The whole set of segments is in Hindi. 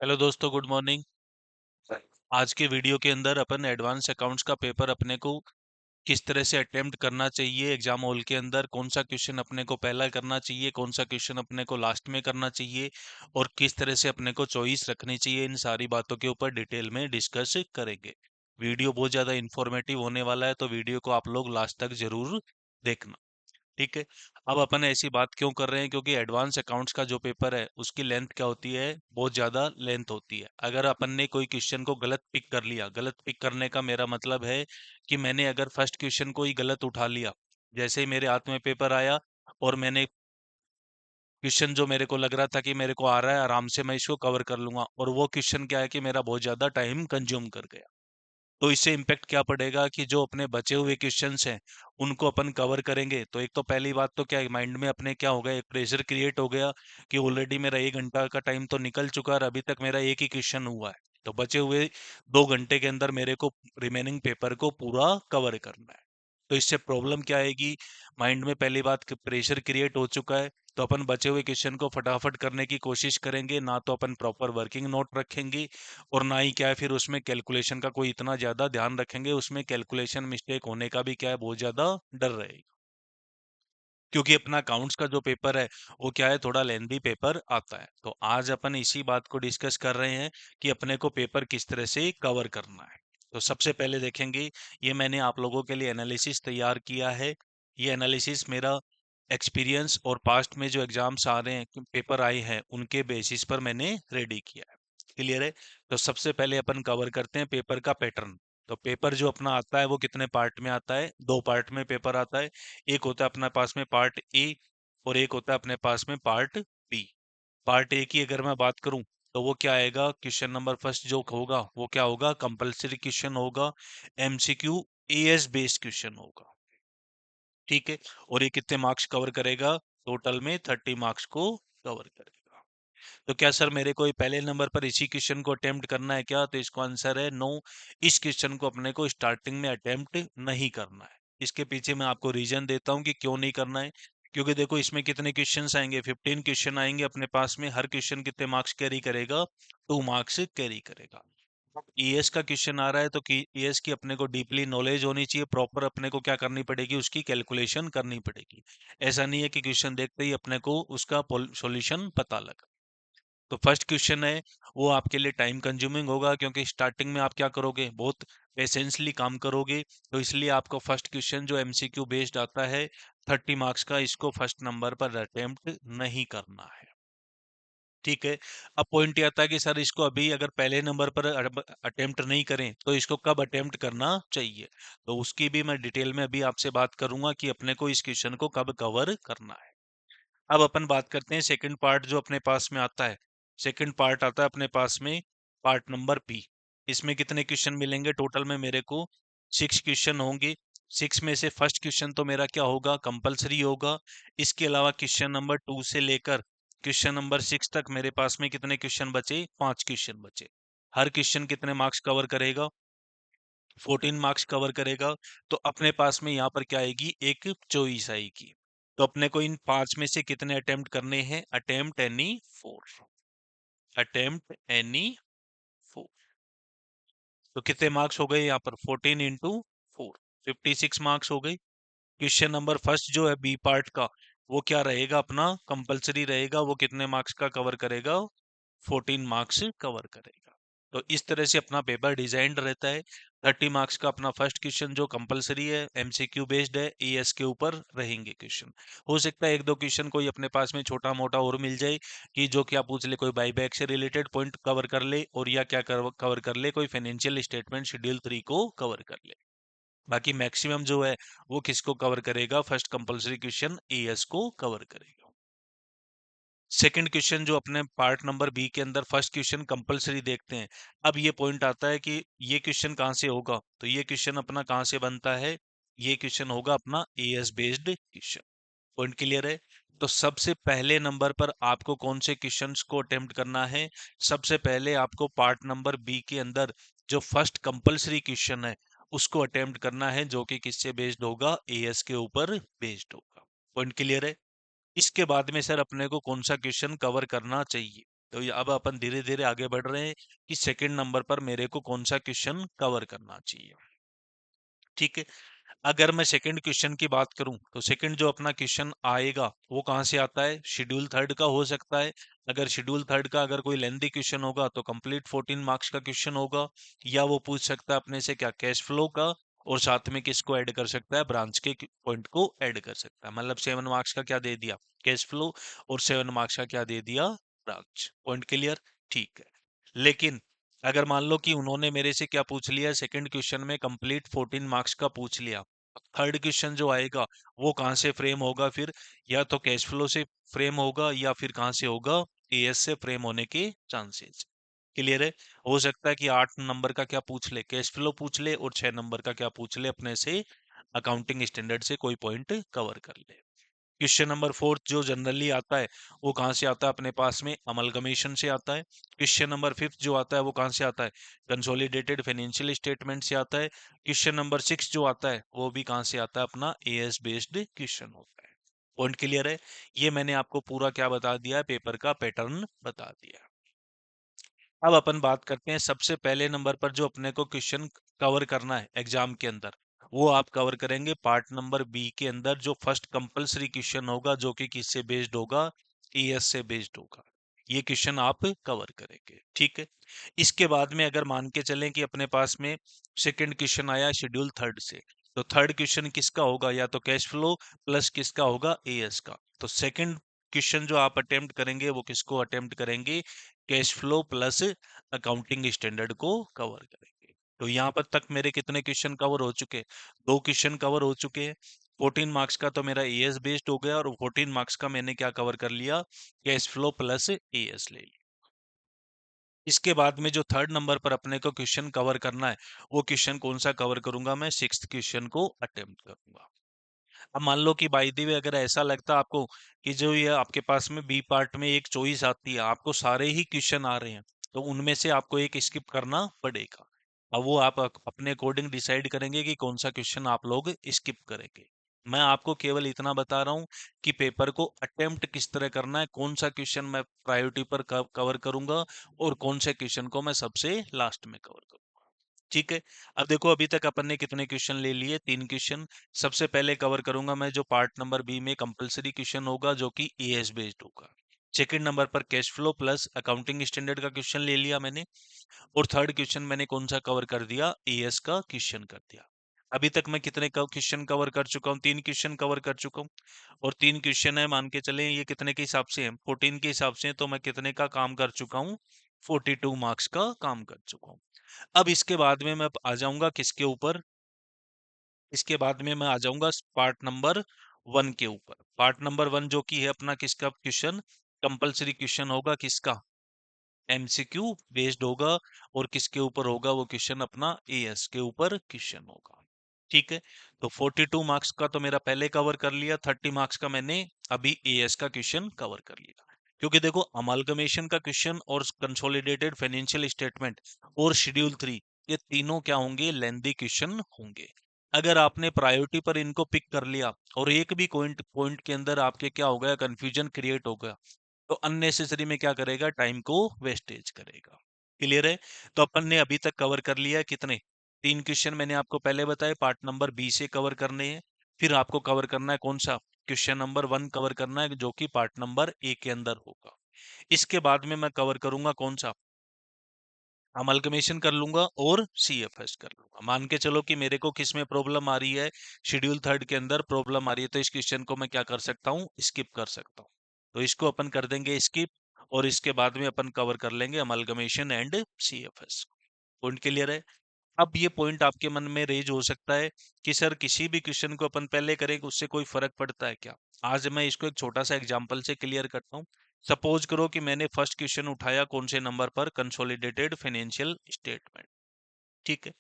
हेलो दोस्तों, गुड मॉर्निंग। आज के वीडियो के अंदर अपन एडवांस अकाउंट्स का पेपर अपने को किस तरह से अटेम्प्ट करना चाहिए एग्जाम हॉल के अंदर, कौन सा क्वेश्चन अपने को पहला करना चाहिए, कौन सा क्वेश्चन अपने को लास्ट में करना चाहिए और किस तरह से अपने को चॉइस रखनी चाहिए, इन सारी बातों के ऊपर डिटेल में डिस्कस करेंगे। वीडियो बहुत ज़्यादा इन्फॉर्मेटिव होने वाला है, तो वीडियो को आप लोग लास्ट तक जरूर देखना। ठीक है। अब अपन ऐसी बात क्यों कर रहे हैं, क्योंकि एडवांस अकाउंट्स का जो पेपर है उसकी लेंथ क्या होती है, बहुत ज़्यादा लेंथ होती है। अगर अपन ने कोई क्वेश्चन को गलत पिक कर लिया, गलत पिक करने का मेरा मतलब है कि मैंने अगर फर्स्ट क्वेश्चन को ही गलत उठा लिया, जैसे ही मेरे हाथ में पेपर आया और मैंने क्वेश्चन जो मेरे को लग रहा था कि मेरे को आ रहा है, आराम से मैं इसको कवर कर लूंगा, और वो क्वेश्चन क्या है कि मेरा बहुत ज़्यादा टाइम कंज्यूम कर गया, तो इससे इम्पैक्ट क्या पड़ेगा कि जो अपने बचे हुए क्वेश्चंस हैं उनको अपन कवर करेंगे। तो एक तो पहली बात तो क्या है, माइंड में अपने क्या हो गया, एक प्रेशर क्रिएट हो गया कि ऑलरेडी मेरा 1 घंटा का टाइम तो निकल चुका है और अभी तक मेरा एक ही क्वेश्चन हुआ है। तो बचे हुए 2 घंटे के अंदर मेरे को रिमेनिंग पेपर को पूरा कवर करना है। तो इससे प्रॉब्लम क्या आएगी, माइंड में पहली बात प्रेशर क्रिएट हो चुका है, तो अपन बचे हुए क्वेश्चन को फटाफट करने की कोशिश करेंगे, ना तो अपन प्रॉपर वर्किंग नोट रखेंगे और ना ही क्या है फिर उसमें कैलकुलेशन का कोई इतना ज्यादा ध्यान रखेंगे, उसमें कैलकुलेशन मिस्टेक होने का भी क्या है, बहुत ज्यादा डर रहेगा। क्योंकि अपना अकाउंट्स का जो पेपर है वो क्या है, थोड़ा लेंदी पेपर आता है। तो आज अपन इसी बात को डिस्कस कर रहे हैं कि अपने को पेपर किस तरह से कवर करना है। तो सबसे पहले देखेंगे, ये मैंने आप लोगों के लिए एनालिसिस तैयार किया है। ये एनालिसिस मेरा एक्सपीरियंस और पास्ट में जो एग्जाम्स आ रहे हैं, पेपर आए हैं, उनके बेसिस पर मैंने रेडी किया है। क्लियर है। तो सबसे पहले अपन कवर करते हैं पेपर का पैटर्न। तो पेपर जो अपना आता है वो कितने पार्ट में आता है, 2 पार्ट में पेपर आता है। एक होता है अपने पास में पार्ट ए और एक होता है अपने पास में पार्ट बी। पार्ट ए की अगर मैं बात करूं तो वो क्या आएगा, क्वेश्चन नंबर फर्स्ट जो होगा वो क्या होगा, कंपलसरी क्वेश्चन होगा, एमसीक्यू एएस बेस्ड क्वेश्चन होगा। ठीक है। और ये कितने मार्क्स कवर करेगा, टोटल में 30 मार्क्स को कवर करेगा। तो क्या सर मेरे को ये पहले नंबर पर इसी क्वेश्चन को अटेम्प्ट करना है क्या, तो इसका आंसर है नो। इस क्वेश्चन को अपने को स्टार्टिंग में अटेम्प्ट नहीं करना है। इसके पीछे मैं आपको रीजन देता हूँ कि क्यों नहीं करना है। क्योंकि देखो इसमें कितने क्वेश्चंस आएंगे, 15 क्वेश्चन आएंगे अपने पास में, हर क्वेश्चन कितने मार्क्स कैरी करेगा, 2 मार्क्स कैरी करेगा। ईएस का क्वेश्चन आ रहा है तो कि ईएस की अपने को डीपली नॉलेज होनी चाहिए, प्रॉपर अपने को क्या करनी पड़ेगी, उसकी कैलकुलेशन करनी पड़ेगी। ऐसा नहीं है कि क्वेश्चन देखते ही अपने को उसका सॉल्यूशन पता लगा। तो फर्स्ट क्वेश्चन है वो आपके लिए टाइम कंज्यूमिंग होगा, क्योंकि स्टार्टिंग में आप क्या करोगे, बहुत पेशेंसली काम करोगे। तो इसलिए आपको फर्स्ट क्वेश्चन जो एमसीक्यू बेस्ड आता है 30 मार्क्स का, इसको फर्स्ट नंबर पर अटेम्प्ट नहीं करना है। ठीक है। अब पॉइंट ये आता है कि सर इसको अभी अगर पहले नंबर पर अटेम्प्ट नहीं करें तो इसको कब अटेम्प्ट करना चाहिए, तो उसकी भी मैं डिटेल में अभी आपसे बात करूंगा कि अपने को इस क्वेश्चन को कब कवर करना है। अब अपन बात करते हैं सेकंड पार्ट जो अपने पास में आता है। सेकंड पार्ट आता है अपने पास में पार्ट नंबर बी। इसमें कितने क्वेश्चन मिलेंगे, टोटल में मेरे को 6 क्वेश्चन होंगे। 6 में से फर्स्ट क्वेश्चन तो मेरा क्या होगा, कंपलसरी होगा। इसके अलावा क्वेश्चन नंबर 2 से लेकर क्वेश्चन नंबर 6 तक मेरे पास में कितने क्वेश्चन बचे, 5 क्वेश्चन बचे। हर क्वेश्चन कितने मार्क्स कवर करेगा, 14 मार्क्स कवर करेगा। तो अपने पास में यहाँ पर क्या आएगी, एक चॉइस आएगी। तो अपने को इन 5 में से कितने अटेम्प्ट करने हैं, अटेम्प्ट एनी 4। Attempt any 4। तो कितने मार्क्स हो गए यहाँ पर, 14 × 4, 56 मार्क्स हो गई। क्वेश्चन नंबर फर्स्ट जो है बी पार्ट का, वो क्या रहेगा, अपना कंपलसरी रहेगा, वो कितने मार्क्स का कवर करेगा, 14 मार्क्स कवर करेगा। तो इस तरह से अपना पेपर डिजाइंड रहता है। 30 मार्क्स का अपना फर्स्ट क्वेश्चन जो कंपलसरी है, एमसीक्यू बेस्ड है, ईएस के ऊपर रहेंगे क्वेश्चन। हो सकता है एक दो क्वेश्चन कोई अपने पास में छोटा मोटा और मिल जाए कि जो क्या पूछ ले, कोई बाईबैक से रिलेटेड पॉइंट कवर कर ले, और या क्या कवर कर ले, कोई फाइनेंशियल स्टेटमेंट शेड्यूल 3 को कवर कर ले। बाकी मैक्सिमम जो है वो किसको कवर करेगा, फर्स्ट कंपलसरी क्वेश्चन ईएस को कवर करेगा। सेकंड क्वेश्चन जो अपने पार्ट नंबर बी के अंदर फर्स्ट क्वेश्चन कंपलसरी देखते हैं। अब ये पॉइंट आता है कि ये क्वेश्चन कहाँ से होगा, तो ये क्वेश्चन अपना कहाँ से बनता है, ये क्वेश्चन होगा अपना as based question. Point clear है। तो सबसे पहले नंबर पर आपको कौन से क्वेश्चंस को अटेम्प्ट करना है, सबसे पहले आपको पार्ट नंबर बी के अंदर जो फर्स्ट कंपलसरी क्वेश्चन है उसको अटेम्प्ट करना है, जो कि किससे बेस्ड होगा, एएस के ऊपर बेस्ड होगा। पॉइंट क्लियर है। इसके बाद में सर अपने को कौन सा क्वेश्चन कवर करना चाहिए, तो अब अपन धीरे धीरे आगे बढ़ रहे हैं कि सेकंड नंबर पर मेरे को कौन सा क्वेश्चन कवर करना चाहिए। ठीक है, अगर मैं सेकंड क्वेश्चन की बात करूं तो सेकंड जो अपना क्वेश्चन आएगा वो कहाँ से आता है, शेड्यूल थर्ड का हो सकता है। अगर शेड्यूल थर्ड का अगर कोई लेंदी क्वेश्चन होगा तो कंप्लीट 14 मार्क्स का क्वेश्चन होगा, या वो पूछ सकता है अपने से क्या, कैश फ्लो का, और साथ में किसको ऐड कर सकता है, ब्रांच के पॉइंट को ऐड कर सकता है। मतलब 7 मार्क्स का क्या दे दिया, कैश फ्लो, और 7 मार्क्स का क्या दे दिया, ब्रांच। Point clear? ठीक है। लेकिन अगर मान लो कि उन्होंने मेरे से क्या पूछ लिया, सेकंड क्वेश्चन में कंप्लीट 14 मार्क्स का पूछ लिया, थर्ड क्वेश्चन जो आएगा वो कहाँ से फ्रेम होगा फिर, या तो कैश फ्लो से फ्रेम होगा या फिर कहाँ से होगा, एएस से फ्रेम होने के चांसेस। क्लियर है? हो सकता है कि 8 नंबर का क्या पूछ ले, कैश फ्लो पूछ ले, और 6 नंबर का क्या पूछ ले, अपने से अकाउंटिंग स्टैंडर्ड से कोई पॉइंट कवर कर ले। क्वेश्चन नंबर फोर्थ जो जनरली आता है वो कहाँ से आता है अपने पास में, अमलगमेशन से आता है। क्वेश्चन नंबर फिफ्थ जो आता है वो कहाँ से आता है, कंसोलिडेटेड फाइनेंशियल स्टेटमेंट से आता है। क्वेश्चन नंबर सिक्स जो आता है वो भी कहाँ से आता है, अपना एएस बेस्ड क्वेश्चन होता है। पॉइंट क्लियर है? ये मैंने आपको पूरा क्या बता दिया है, पेपर का पैटर्न बता दिया। अब अपन बात करते हैं सबसे पहले नंबर पर जो अपने को क्वेश्चन कवर करना है एग्जाम के अंदर, वो आप कवर करेंगे पार्ट नंबर बी के अंदर, जो फर्स्ट कंपलसरी क्वेश्चन होगा, जो कि किससे बेस्ड होगा, ईएस से बेस्ड होगा। ये क्वेश्चन आप कवर करेंगे। ठीक है, इसके बाद में अगर मान के चलें कि अपने पास में सेकंड क्वेश्चन आया शेड्यूल थर्ड से, तो थर्ड क्वेश्चन किसका होगा, या तो कैश फ्लो प्लस किसका होगा, एएस का। तो सेकंड क्वेश्चन जो आप अटेम्प्ट करेंगे वो किसको अटेम्प्ट करेंगे, cash flow plus accounting standard को कवर करेंगे। तो यहाँ पर तक मेरे कितने क्वेश्चन कवर हो चुके हैं, दो क्वेश्चन कवर हो चुके हैं। 14 मार्क्स का तो मेरा एएस बेस्ड हो गया, और 14 मार्क्स का मैंने क्या कवर कर लिया, कैश फ्लो प्लस एएस ले लिया। इसके बाद में जो थर्ड नंबर पर अपने को क्वेश्चन कवर करना है, वो क्वेश्चन कौन सा कवर करूंगा, मैं सिक्स्थ क्वेश्चन को अटेम्प्ट करूंगा। अब मान लो कि बाय द वे अगर ऐसा लगता है आपको कि जो ये आपके पास में बी पार्ट में एक चॉइस आती है, आपको सारे ही क्वेश्चन आ रहे हैं, तो उनमें से आपको एक स्किप करना पड़ेगा। अब वो आप अपने अकॉर्डिंग डिसाइड करेंगे कि कौन सा क्वेश्चन आप लोग स्किप करेंगे। मैं आपको केवल इतना बता रहा हूँ कि पेपर को अटेम्प्ट किस तरह करना है, कौन सा क्वेश्चन मैं प्रायोरिटी पर कवर करूंगा, और कौन से क्वेश्चन को मैं सबसे लास्ट में कवर करूंगा। ठीक है, अब देखो अभी तक अपन ने कितने क्वेश्चन ले लिए, 3 क्वेश्चन। सबसे पहले कवर करूंगा मैं जो पार्ट नंबर बी में कंपलसरी क्वेश्चन होगा, जो कि एएस बेस्ड होगा। सेकंड नंबर पर cash flow plus accounting standard का क्वेश्चन ले लिया मैंने, और थर्ड क्वेश्चन मैंने कौन सा कवर कर दिया, एएस का क्वेश्चन कर दिया। अभी तक मैं कितने क्वेश्चन कवर कर चुका हूँ, 3 क्वेश्चन कवर कर चुका हूँ। और 3 क्वेश्चन है, मान के चले ये कितने के हिसाब से है, 14 के हिसाब से है, तो मैं कितने का काम कर चुका हूँ, 42 मार्क्स का काम कर चुका हूँ। अब इसके बाद में मैं आ जाऊंगा किसके ऊपर, इसके बाद में मैं आ जाऊंगा पार्ट नंबर वन के ऊपर। पार्ट नंबर वन जो कि है अपना किसका क्वेश्चन, कंपलसरी क्वेश्चन होगा, किसका, एमसीक्यू बेस्ड होगा, और किसके ऊपर होगा वो क्वेश्चन, अपना एएस के ऊपर क्वेश्चन होगा। ठीक है, तो 42 मार्क्स का तो मेरा पहले कवर कर लिया, 30 मार्क्स का मैंने अभी एएस का क्वेश्चन कवर कर लिया। क्योंकि देखो अमालगमेशन का क्वेश्चन और कंसोलिडेटेड फाइनेंशियल स्टेटमेंट और शेड्यूल 3, ये तीनों क्या होंगे, लेंदी क्वेश्चन होंगे। अगर आपने प्रायोरिटी पर इनको पिक कर लिया और एक भी पॉइंट पॉइंट के अंदर आपके क्या हो गया, कंफ्यूजन क्रिएट हो गया, तो अननेसेसरी में क्या करेगा, टाइम को वेस्टेज करेगा। क्लियर है? तो अपन ने अभी तक कवर कर लिया है कितने, 3 क्वेश्चन मैंने आपको पहले बताए, पार्ट नंबर बी से कवर करने हैं। फिर आपको कवर करना है कौन सा, क्वेश्चन नंबर वन कवर करना है, जो कि पार्ट नंबर ए के अंदर होगा। इसके बाद में मैं कवर करूंगा कौन सा, अमलगमेशन कर लूंगा और सीएफएस कर लूंगा। मान के चलो कि मेरे को किस में प्रॉब्लम आ रही है, शेड्यूल थर्ड के अंदर प्रॉब्लम आ रही है, तो इस क्वेश्चन को मैं क्या कर सकता हूँ, स्किप कर सकता हूँ। तो इसको अपन कर देंगे स्किप, और इसके बाद में अपन कवर कर लेंगे amalgamation and CFS. Point clear है? अब ये पॉइंट आपके मन में रेज हो सकता है कि सर किसी भी क्वेश्चन को अपन पहले करें उससे कोई फर्क पड़ता है क्या। आज मैं इसको एक छोटा सा एग्जांपल से क्लियर करता हूँ। सपोज करो कि मैंने फर्स्ट क्वेश्चन उठाया कौन से नंबर पर, कंसोलिडेटेड फाइनेंशियल स्टेटमेंट। ठीक है,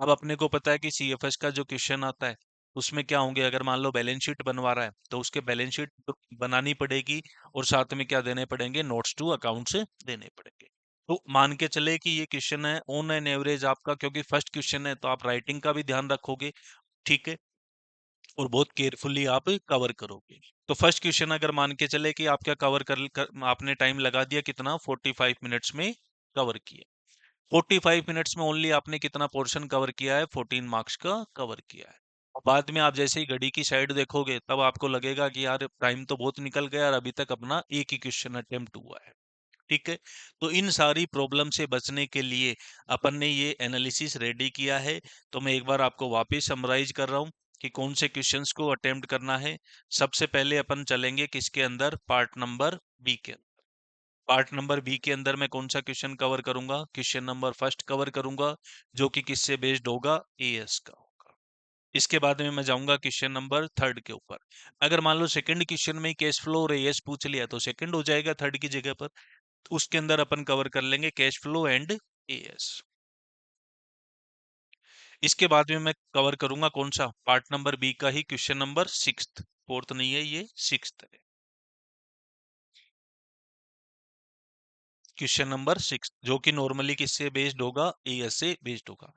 अब अपने को पता है कि सीएफएस का जो क्वेश्चन आता है उसमें क्या होंगे, अगर मान लो बैलेंस शीट बनवा रहा है तो उसके बैलेंस शीट बनानी पड़ेगी, और साथ में क्या देने पड़ेंगे, नोट्स टू अकाउंट्स देने पड़ेंगे। तो मान के चले कि ये क्वेश्चन है ऑन एन एवरेज आपका, क्योंकि फर्स्ट क्वेश्चन है तो आप राइटिंग का भी ध्यान रखोगे। ठीक है, और बहुत केयरफुली आप कवर करोगे। तो फर्स्ट क्वेश्चन अगर मान के चले कि आप क्या आपने टाइम लगा दिया कितना, 45 मिनट्स में कवर किया। 45 मिनट्स में ओनली आपने कितना पोर्शन कवर किया है, 14 मार्क्स का कवर किया है। बाद में आप जैसे ही घड़ी की साइड देखोगे तब आपको लगेगा कि यार टाइम तो बहुत निकल गया और अभी तक अपना एक ही क्वेश्चन अटेम्प्ट हुआ है। ठीक है। तो इन सारी प्रॉब्लम से बचने के लिए अपन ने ये एनालिसिस रेडी किया है। तो मैं एक बार आपको वापस समराइज कर रहा हूँ कि कौन से क्वेश्चंस को अटेम्प्ट करना है। सबसे पहले अपन चलेंगे किसके अंदर, पार्ट नंबर बी के अंदर। पार्ट नंबर बी के अंदर मैं कौन सा क्वेश्चन कवर करूंगा, क्वेश्चन नंबर फर्स्ट कवर करूंगा, जो कि किससे बेस्ड होगा, एएस का होगा। इसके बाद में मैं जाऊंगा क्वेश्चन नंबर थर्ड के ऊपर। अगर मान लो सेकंड क्वेश्चन में कैश फ्लो और एएस पूछ लिया तो सेकंड हो जाएगा थर्ड की जगह पर। तो उसके अंदर अपन कवर कर लेंगे कैश फ्लो एंड एएस। इसके बाद में मैं कवर करूंगा कौन सा, पार्ट नंबर बी का ही क्वेश्चन नंबर सिक्स्थ, फोर्थ नहीं है ये, सिक्स्थ है। क्वेश्चन नंबर सिक्स जो कि नॉर्मली किससे बेस्ड होगा, एएस से बेस्ड होगा।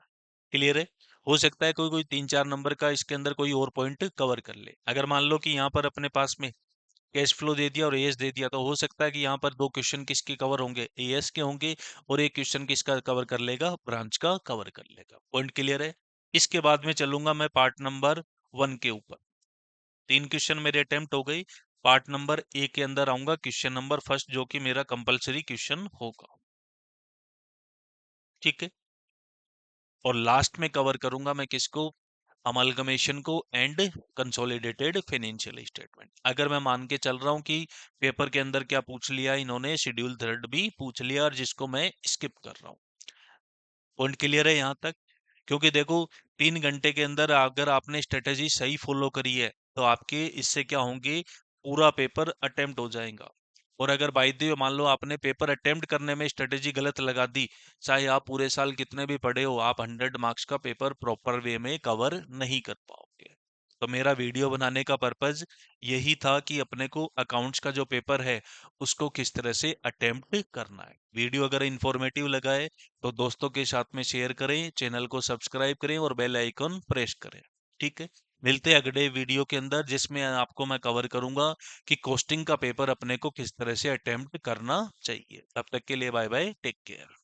क्लियर है। हो सकता है कोई कोई 3-4 नंबर का इसके अंदर कोई और पॉइंट कवर कर ले। अगर मान लो कि यहाँ पर अपने पास में कैश फ्लो दे दिया और एएस दे दिया तो हो सकता है कि यहाँ पर दो क्वेश्चन किसके कवर होंगे, एएस के होंगे, और एक क्वेश्चन किसका कवर कर लेगा, ब्रांच का कवर कर लेगा। पॉइंट क्लियर है। इसके बाद में चलूंगा मैं पार्ट नंबर वन के ऊपर। तीन क्वेश्चन मेरे अटेम्प्ट हो गई। पार्ट नंबर ए के अंदर आऊंगा, क्वेश्चन नंबर फर्स्ट जो कि मेरा कंपलसरी क्वेश्चन होगा। ठीक है। और लास्ट में कवर करूंगा मैं किसको, अमलगमेशन को एंड कंसोलिडेटेड फाइनेंशियल स्टेटमेंट। अगर मैं मान के चल रहा हूं कि पेपर के अंदर क्या पूछ लिया इन्होंने, शेड्यूल थर्ड भी पूछ लिया और जिसको मैं स्किप कर रहा हूँ। पॉइंट क्लियर है यहाँ तक। क्योंकि देखो 3 घंटे के अंदर अगर आपने स्ट्रेटेजी सही फॉलो करी है तो आपके इससे क्या होंगे, पूरा पेपर अटेम्प्ट हो जाएगा। और अगर बाई द वे मान लो आपने पेपर अटेम्प्ट करने में स्ट्रेटेजी गलत लगा दी, चाहे आप पूरे साल कितने भी पढ़े हो, आप 100 मार्क्स का पेपर प्रॉपर वे में कवर नहीं कर पाओगे। तो मेरा वीडियो बनाने का पर्पज यही था कि अपने को अकाउंट्स का जो पेपर है उसको किस तरह से अटेम्प्ट करना है। वीडियो अगर इंफॉर्मेटिव लगा है तो दोस्तों के साथ में शेयर करें, चैनल को सब्सक्राइब करें और बेल आइकन प्रेस करें। ठीक है। मिलते हैं अगले वीडियो के अंदर जिसमें आपको मैं कवर करूंगा कि कोस्टिंग का पेपर अपने को किस तरह से अटेम्प्ट करना चाहिए। तब तक के लिए बाय बाय, टेक केयर।